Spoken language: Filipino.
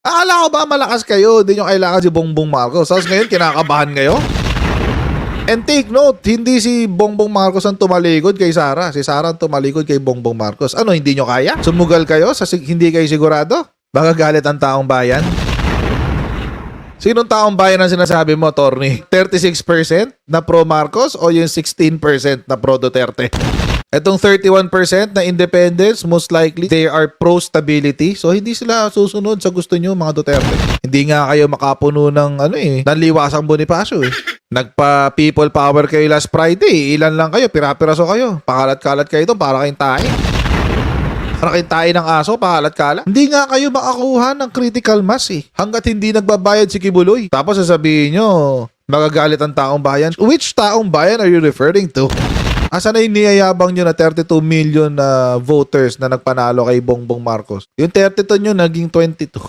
Akala ko ba malakas kayo, hindi nyo kailangan si Bongbong Marcos. Tapos ngayon, kinakabahan kayo? And take note, hindi si Bongbong Marcos ang tumalikod kay Sara. Si Sara ang tumalikod kay Bongbong Marcos. Ano, hindi nyo kaya? Sumugal kayo sa hindi kayo sigurado? Baka galit ang taong bayan? Sinong taong bayan ang sinasabi mo, Torny? 36% na pro Marcos o yung 16% na pro Duterte? Etong 31% na independents, most likely, they are pro-stability. So, hindi sila susunod sa gusto nyo, mga Duterte. Hindi nga kayo makapuno ng, nanliwasang Bonifacio eh. Nagpa-people power kayo last Friday. Ilan lang kayo, pira-piraso kayo. Pakalat-kalat kayo doon para kayong tae. Para kayong tae ng aso, pakalat-kalat. Hindi nga kayo makakuha ng critical mass eh. Hanggat hindi nagbabayad si Kibuloy. Tapos sasabihin nyo, magagalit ang taong bayan. Which taong bayan are you referring to? Asa na yung niyayabang nyo na 32 million na voters na nagpanalo kay Bongbong Marcos? Yung 32 nyo naging 22.